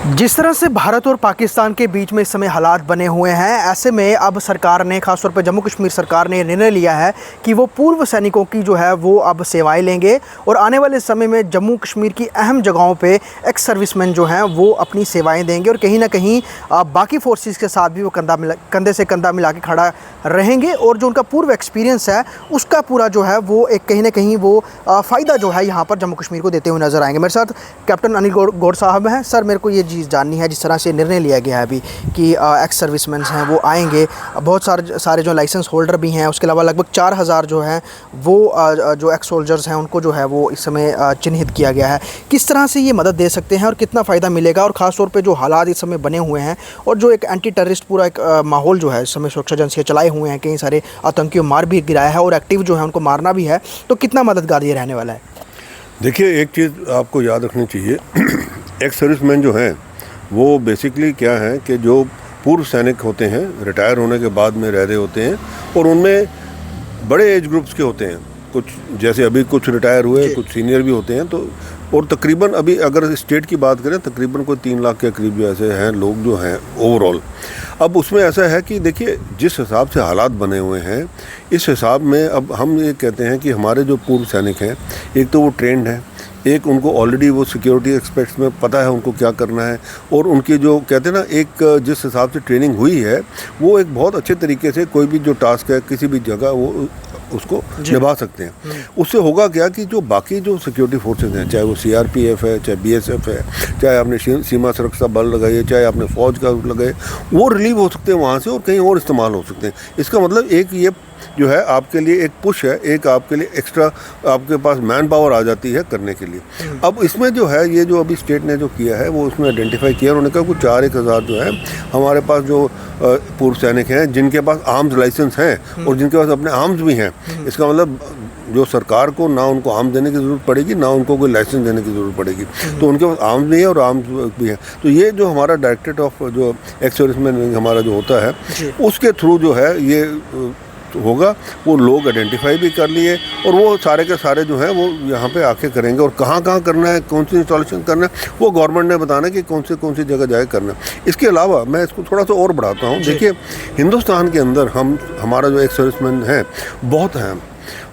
जिस तरह से भारत और पाकिस्तान के बीच में इस समय हालात बने हुए हैं, ऐसे में अब सरकार ने, खासतौर पर जम्मू कश्मीर सरकार ने निर्णय लिया है कि वो पूर्व सैनिकों की जो है वो अब सेवाएं लेंगे और आने वाले समय में जम्मू कश्मीर की अहम जगहों पे एक्स सर्विसमैन जो हैं वो अपनी सेवाएं देंगे और कहीं ना कहीं बाकी फोर्सेस के साथ भी वो कंधे से कंधा मिला के खड़ा रहेंगे और जो उनका पूर्व एक्सपीरियंस है उसका पूरा जो है वो एक कहीं ना कहीं वो फ़ायदा जो है यहाँ पर जम्मू कश्मीर को देते हुए नजर आएंगे। मेरे साथ कैप्टन अनिल गौड़ साहब हैं। सर, मेरे को ये चीज़ जाननी है, जिस तरह से निर्णय लिया गया है अभी कि एक्स सर्विसमैन हैं वो आएंगे, बहुत सारे जो लाइसेंस होल्डर भी हैं, उसके अलावा लगभग 4000 जो हैं वो जो एक्स सोल्जर्स हैं उनको जो है वो इस समय चिन्हित किया गया है। किस तरह से ये मदद दे सकते हैं और कितना फ़ायदा मिलेगा, और ख़ास तौर पे जो हालात इस समय बने हुए हैं और जो एक एंटी टेररिस्ट पूरा एक माहौल जो है इस समय सुरक्षा एजेंसियाँ चलाए हुए हैं, कई सारे आतंकियों मार भी गिराया है और एक्टिव जो है उनको मारना भी है, तो कितना मददगार ये रहने वाला है? देखिए, एक चीज़ आपको याद रखनी चाहिए, एक्स सर्विसमैन जो हैं वो बेसिकली क्या है कि जो पूर्व सैनिक होते हैं, रिटायर होने के बाद में रह रहे होते हैं और उनमें बड़े एज ग्रुप्स के होते हैं, कुछ जैसे अभी कुछ रिटायर हुए, कुछ सीनियर भी होते हैं, तो और तकरीबन अभी अगर स्टेट की बात करें तकरीबन कोई 3 लाख के करीब जो ऐसे हैं लोग जो हैं ओवरऑल। अब उसमें ऐसा है कि देखिए, जिस हिसाब से हालात बने हुए हैं इस हिसाब में अब हम ये कहते हैं कि हमारे जो पूर्व सैनिक हैं, एक तो वो ट्रेंड है, एक उनको ऑलरेडी वो सिक्योरिटी एस्पेक्ट्स में पता है उनको क्या करना है, और उनकी जो कहते हैं ना एक जिस हिसाब से ट्रेनिंग हुई है वो एक बहुत अच्छे तरीके से कोई भी जो टास्क है किसी भी जगह वो उसको निभा सकते हैं। उससे होगा क्या कि जो बाकी जो सिक्योरिटी फोर्सेज हैं, चाहे वो सीआरपीएफ है, चाहे बीएसएफ है, चाहे आपने सीमा सुरक्षा बल लगाइए, चाहे आपने फौज का लगाए, वो रिलीव हो सकते हैं वहाँ से और कहीं और इस्तेमाल हो सकते हैं। इसका मतलब एक ये जो है आपके लिए एक पुश है, एक आपके लिए एक्स्ट्रा आपके पास मैन पावर आ जाती है करने के लिए। अब इसमें जो है ये जो अभी स्टेट ने जो किया है वो उसमें आइडेंटिफाई किया, उन्होंने कहा कुछ 4-1000 जो है हमारे पास जो पूर्व सैनिक हैं जिनके पास आर्म्स लाइसेंस हैं और जिनके पास अपने आर्म्स भी हैं। इसका मतलब जो सरकार को ना उनको आर्म्स देने की ज़रूरत पड़ेगी, ना उनको कोई लाइसेंस देने की ज़रूरत पड़ेगी, तो उनके पास आर्म्स भी है और आर्म्स भी है। तो ये जो हमारा डायरेक्टरेट ऑफ जो एक्स सर्विसमैन हमारा जो होता है उसके थ्रू जो है ये होगा, वो लोग आइडेंटिफाई भी कर लिए और वो सारे के सारे जो हैं वो यहाँ पे आके करेंगे और कहाँ कहाँ करना है, कौन सी इंस्टॉलेशन करना है, वो गवर्नमेंट ने बताना कि कौन सी जगह जाके करना है। इसके अलावा मैं इसको थोड़ा सा और बढ़ाता हूँ। देखिए, हिंदुस्तान के अंदर हमारा जो एक्स सर्विसमैन है बहुत हैं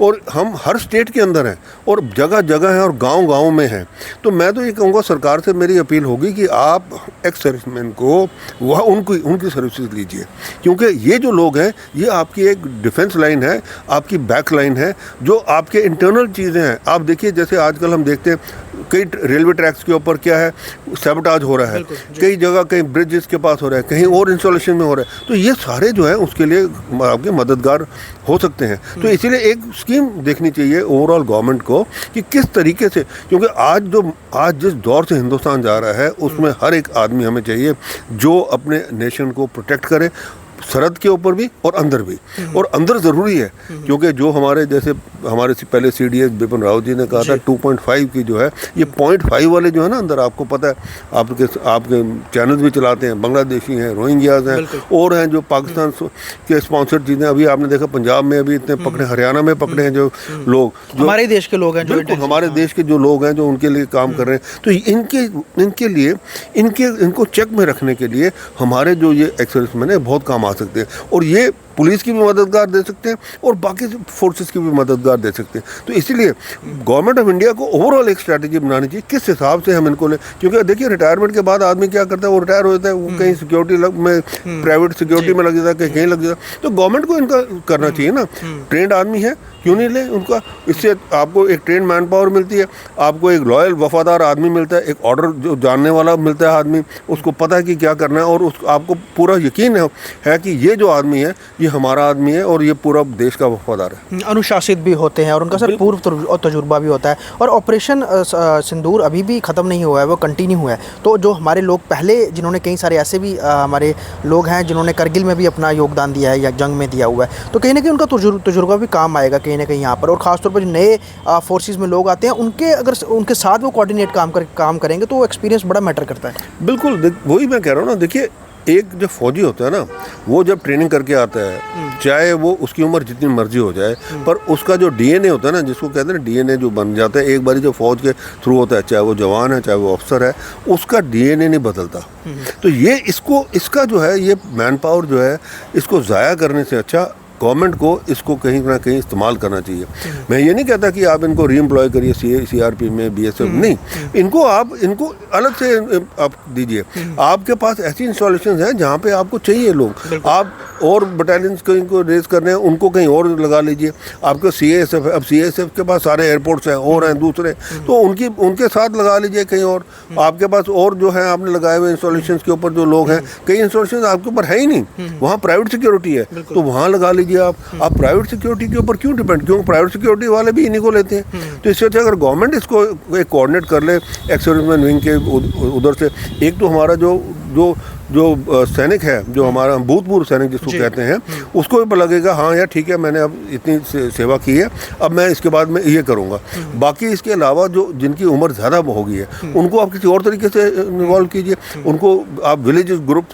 और हम हर स्टेट के अंदर हैं और जगह जगह है और गांव में हैं। तो मैं तो ये कहूँगा, सरकार से मेरी अपील होगी कि आप एक्स सर्विसमैन को वह उनकी सर्विसेज लीजिए, क्योंकि ये जो लोग हैं ये आपकी एक डिफेंस लाइन है, आपकी बैक लाइन है, जो आपके इंटरनल चीज़ें हैं। आप देखिए, जैसे आजकल हम देखते हैं कई रेलवे ट्रैक्स के ऊपर क्या है सैबोटाज हो रहा है, कई जगह कहीं ब्रिजेस के पास हो रहा है, कहीं और इंस्टॉलेशन में हो रहा है, तो ये सारे जो है उसके लिए आपके मददगार हो सकते हैं। तो इसीलिए एक स्कीम देखनी चाहिए ओवरऑल गवर्नमेंट को कि किस तरीके से, क्योंकि आज जिस दौर से हिंदुस्तान जा रहा है उसमें हर एक आदमी हमें चाहिए जो अपने नेशन को प्रोटेक्ट करे, सरहद के ऊपर भी और अंदर भी। और अंदर ज़रूरी है क्योंकि जो हमारे जैसे हमारे से पहले सीडीएस बिपिन रावत जी ने कहा था 2.5 की जो है, ये 0.5 वाले जो है ना अंदर, आपको पता है, आपके चैनल्स भी चलाते हैं, बांग्लादेशी हैं, रोहिंग्याज हैं और हैं जो पाकिस्तान के स्पॉन्सर्ड चीज़ें। अभी आपने देखा पंजाब में अभी इतने पकड़े, हरियाणा में पकड़े हैं जो लोग, जो हमारे देश के लोग हैं, बिल्कुल हमारे देश के जो लोग हैं जो उनके लिए काम कर रहे हैं। तो इनके लिए इनको चेक में रखने के लिए हमारे जो ये एक्स सर्विसमैन है बहुत काम आ सकते हैं और ये पुलिस की भी मददगार दे सकते हैं और बाकी फोर्सेस की भी मददगार दे सकते हैं। तो इसीलिए गवर्नमेंट ऑफ इंडिया को ओवरऑल एक स्ट्रैटेजी बनानी चाहिए किस हिसाब से हम इनको ले, क्योंकि देखिए रिटायरमेंट के बाद आदमी क्या करता है, वो रिटायर हो जाता है, वो कहीं सिक्योरिटी में प्राइवेट सिक्योरिटी में लग जाता है, कहीं लग जाता है। तो गवर्नमेंट को इनका करना चाहिए ना, ट्रेंड आदमी है क्यों नहीं ले उनका, इससे आपको एक ट्रेन मैन पावर मिलती है, आपको एक लॉयल वफादार आदमी मिलता है, एक ऑर्डर जो जानने वाला मिलता है आदमी, उसको पता है कि क्या करना है और आपको पूरा यकीन है कि ये जो आदमी है ये हमारा आदमी है और ये पूरा देश का वफादार है। अनुशासित भी होते हैं और उनका सर पूर्व तजुर्बा भी होता है और ऑपरेशन सिंदूर अभी भी ख़त्म नहीं हुआ है, वो कंटिन्यू हुआ है। तो जो हमारे लोग पहले, जिन्होंने कई सारे ऐसे भी हमारे लोग हैं जिन्होंने करगिल में भी अपना योगदान दिया है या जंग में दिया हुआ है, तो कहीं ना कहीं उनका तजुर्बा भी काम आएगा कहीं ना कहीं यहाँ पर। और ख़ासतौर पर जो नए फोर्सेस में लोग आते हैं अगर उनके साथ वो कोऑर्डिनेट काम करेंगे तो वो एक्सपीरियंस बड़ा मैटर करता है। बिल्कुल, वही मैं कह रहा हूँ ना। देखिए, एक जो फौजी होता है ना, वो जब ट्रेनिंग करके आता है, चाहे वो उसकी उम्र जितनी मर्जी हो जाए, पर उसका जो डीएनए होता है ना, जिसको कहते हैं ना डीएनए जो बन जाता है एक बारी जो फौज के थ्रू होता है, चाहे वो जवान है चाहे वो अफसर है, उसका डीएनए नहीं बदलता। तो ये इसका जो है ये मैन पावर जो है, इसको ज़ाया करने से अच्छा गवर्नमेंट को इसको कहीं ना कहीं इस्तेमाल करना चाहिए। मैं ये नहीं कहता कि आप इनको रीएम्प्लॉय करिए सीआरपी में, बीएसएफ, नहीं, इनको अलग से आप दीजिए। आपके पास ऐसी इंस्टॉलेशन है जहाँ पे आपको चाहिए लोग, आप और बटालियंस कहीं को रेज कर रहे हैं, उनको कहीं और लगा लीजिए। आपको सीएएसएफ है, अब सीएएसएफ के पास सारे एयरपोर्ट्स हैं और हैं दूसरे, तो उनके साथ लगा लीजिए कहीं और। आपके पास और जो है आपने लगाए हुए इंस्टॉलेशन के ऊपर जो लोग हैं, कई इंस्टॉलेशन आपके ऊपर है ही नहीं, वहाँ प्राइवेट सिक्योरिटी है, तो वहाँ लगा लीजिए। आप प्राइवेट सिक्योरिटी के ऊपर क्यों डिपेंड, क्योंकि प्राइवेट सिक्योरिटी वाले भी इन्हीं को लेते हैं। तो इससे अच्छा अगर गवर्नमेंट इसको एक कोऑर्डिनेट कर ले एक्स सर्विसमैन विंग के उधर से, एक तो हमारा जो सैनिक है, जो हमारा भूतपूर्व सैनिक जिसको कहते हैं, उसको भी लगेगा हाँ यार ठीक है, मैंने अब इतनी सेवा की है, अब मैं इसके बाद में ये करूँगा। बाकी इसके अलावा जो जिनकी उम्र ज़्यादा हो गई है, उनको आप किसी और तरीके से इन्वॉल्व कीजिए। उनको आप village group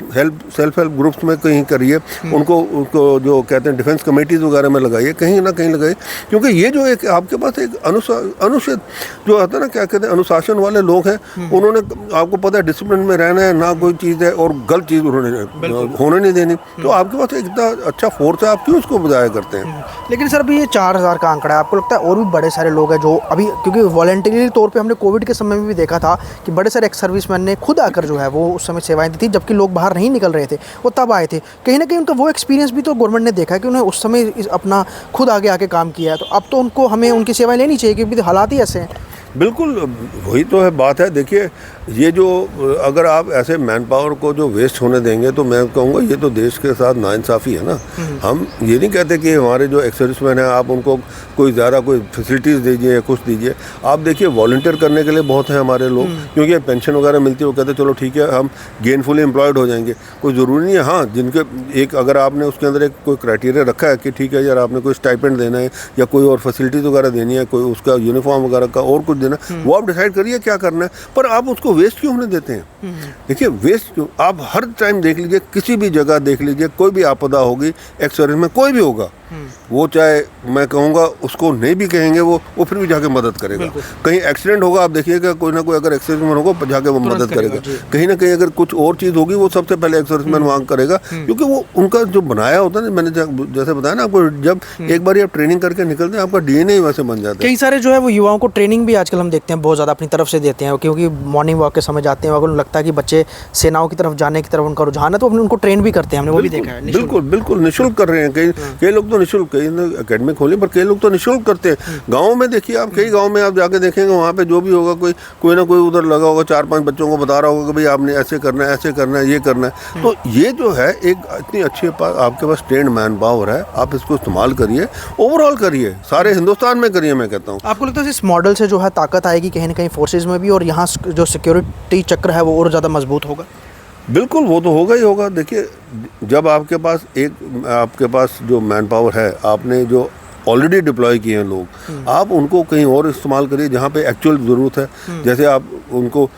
self help groups में कहीं करिए, उनको जो कहते हैं डिफेंस कमेटीज़ वगैरह में लगाइए, कहीं ना कहीं लगाइए। क्योंकि ये जो एक आपके पास एक अनुच्छेद जो आता है ना, क्या कहते हैं, अनुशासन वाले लोग हैं, उन्होंने आपको पता है डिसिप्लिन में रहना है, ना कोई चीज़ है और गलत चीज़ उन्होंने होने नहीं देनी। तो आपके पास इतना अच्छा फोर्स है, आप क्यों उसको बजाया करते हैं? लेकिन सर अभी ये 4000 का आंकड़ा है, आपको लगता है और भी बड़े सारे लोग हैं जो अभी, क्योंकि वॉलंटरी तौर पे हमने कोविड के समय में भी देखा था कि बड़े सारे एक्स सर्विसमैन ने खुद आकर जो है वो उस समय सेवाएं दी थी, जबकि लोग बाहर नहीं निकल रहे थे, वो तब आए थे। कहीं ना कहीं उनका वो एक्सपीरियंस भी तो गवर्नमेंट ने देखा है कि उन्होंने उस समय अपना खुद आगे आके काम किया है, तो अब तो उनको हमें उनकी सेवाएं लेनी चाहिए, क्योंकि हालात ही ऐसे हैं। बिल्कुल, वही तो है बात है। देखिए, ये जो अगर आप ऐसे मैन पावर को जो वेस्ट होने देंगे, तो मैं कहूँगा ये तो देश के साथ नाइंसाफ़ी है ना। हम ये नहीं कहते कि हमारे जो एक्स सर्विसमैन हैं आप उनको कोई ज़्यादा कोई फैसिलिटीज़ दीजिए या कुछ दीजिए। आप देखिए वॉलंटियर करने के लिए बहुत हैं हमारे लोग, क्योंकि पेंशन वगैरह मिलती है, वो कहते हैं चलो ठीक है हम गेनफुली एम्प्लॉयड हो जाएंगे। कोई ज़रूरी नहीं है, हाँ, जिनके एक अगर आपने उसके अंदर एक कोई क्राइटेरिया रखा है कि ठीक है यार आपने कोई स्टाइपेंड देना है या कोई और फैसिलिटीज़ वगैरह देनी है, कोई उसका यूनिफॉर्म वगैरह का और कुछ देना, वो आप डिसाइड करिए क्या करना है, पर आप उसको वेस्ट क्यों होने देते हैं? देखिए, वेस्ट क्यों, आप हर टाइम देख लीजिए, किसी भी जगह देख लीजिए, कोई भी आपदा होगी एक्स सर्विस में, कोई भी होगा, वो चाहे मैं कहूँगा उसको नहीं भी कहेंगे, वो फिर भी जाके मदद करेगा। कहीं एक्सीडेंट होगा, आप देखिएगा कोई ना कोई अगर एक्स सर्विसमैन होगा जाके वो मदद करेगा। कहीं ना कहीं अगर कुछ और चीज़ होगी, वो सबसे पहले एक्स सर्विसमैन वहाँ करेगा, क्योंकि वो उनका जो बनाया होता है, मैंने जैसे बताया ना आपको, जब एक बार आप ट्रेनिंग करके निकलते हैं, आपका डीएनए ही वैसे बन जाता है। कई सारे जो है वो युवाओं को ट्रेनिंग भी आजकल हम देखते हैं बहुत ज़्यादा अपनी तरफ से देते हैं, क्योंकि मॉर्निंग वॉक के समय जाते हैं, अगर उन्हें लगता है कि बच्चे सेनाओं की तरफ जाने की तरफ उनका रुझान है, तो उनको ट्रेन भी करते हैं, हमने वो भी देखा है। बिल्कुल निःशुल्क कर रहे हैं। कई लोग तो निःशुल्क, कई अकेडमी खोली, पर कई लोग तो निःशुल्क करते हैं। गाँव में देखिए आप, कई गाँव में आप जाके देखेंगे, वहाँ पे जो भी होगा कोई ना कोई उधर लगा होगा, 4-5 बच्चों को बता रहा होगा कि भाई आपने ऐसे करना है, ऐसे करना है, ये करना है। तो ये जो है एक इतनी अच्छी आपके पास ट्रेंड मैन पावर है, आप इसको इस्तेमाल करिए, ओवरऑल करिए, सारे हिंदुस्तान में करिए। मैं कहता हूँ, आपको लगता है इस मॉडल से जो है ताकत आएगी कहीं ना कहीं फोर्सेज में भी, और यहाँ जो सिक्योरिटी चक्र है वो और ज़्यादा मजबूत होगा? बिल्कुल, वो तो होगा ही होगा। देखिए, जब आपके पास जो मैन पावर है, आपने जो ऑलरेडी डिप्लॉय किए हैं लोग, आप उनको कहीं और इस्तेमाल करिए जहाँ पे एक्चुअल ज़रूरत है। जैसे आप उनको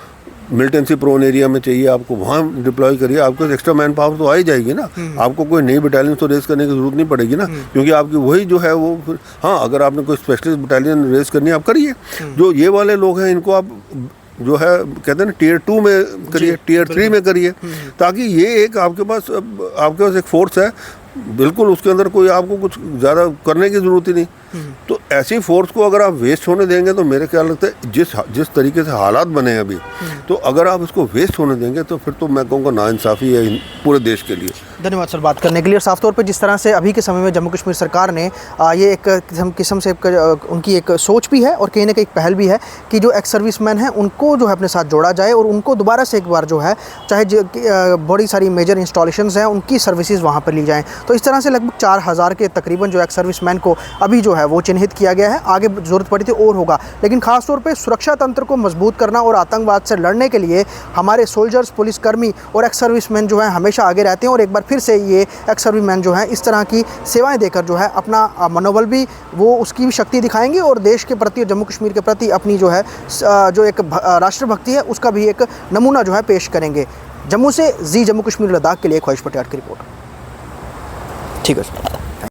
मिलिटेंसी प्रोन एरिया में चाहिए, आपको वहाँ डिप्लॉय करिए, आपको एक्स्ट्रा मैन पावर तो आ ही जाएगी ना। आपको कोई नई बटालियन तो रेस करने की जरूरत नहीं पड़ेगी ना, क्योंकि आपकी वही जो है वो, हाँ, अगर आपने कोई स्पेशलिस्ट बटालियन रेस करनी है, आप करिए। जो ये वाले लोग हैं, इनको आप जो है कहते हैं ना टियर 2 में करिए, टियर 3 में करिए, ताकि ये एक आपके पास एक फोर्स है, बिल्कुल उसके अंदर कोई आपको कुछ ज़्यादा करने की ज़रूरत ही नहीं। तो ऐसी फोर्स को अगर आप वेस्ट होने देंगे, तो मेरे ख्याल लगता है जिस तरीके से हालात बने हैं अभी, तो अगर आप इसको वेस्ट होने देंगे, तो फिर तो मैं कहूँगा नाइंसाफ़ी है पूरे देश के लिए। धन्यवाद सर बात करने के लिए। साफ तौर पे जिस तरह से अभी के समय में जम्मू कश्मीर सरकार ने ये एक किस्म से उनकी एक सोच भी है और कहीं ना कहीं एक पहल भी है कि जो एक्स सर्विसमैन हैं उनको जो है अपने साथ जोड़ा जाए और उनको दोबारा से एक बार जो है, चाहे बड़ी सारी मेजर इंस्टॉलेशंस हैं, उनकी सर्विसेज वहाँ पर ली जाएँ। तो इस तरह से लगभग 4000 के तकरीबन जो एक्स सर्विसमैन को अभी जो है वो चिन्हित किया गया है, आगे ज़रूरत पड़ी तो और होगा। लेकिन ख़ास तौर पे सुरक्षा तंत्र को मजबूत करना और आतंकवाद से लड़ने के लिए हमारे सोल्जर्स, पुलिसकर्मी और एक्स सर्विसमैन जो हैं हमेशा आगे रहते हैं। और एक बार फिर से ये एक्स सर्विसमैन जो हैं इस तरह की सेवाएं देकर जो है अपना मनोबल भी, वो उसकी भी शक्ति दिखाएंगे और देश के प्रति, जम्मू कश्मीर के प्रति अपनी जो है जो एक राष्ट्रभक्ति है उसका भी एक नमूना जो है पेश करेंगे। जम्मू से जी जम्मू कश्मीर लद्दाख के लिए ख्वाहिश पटियाला की रिपोर्ट। ठीक है सर।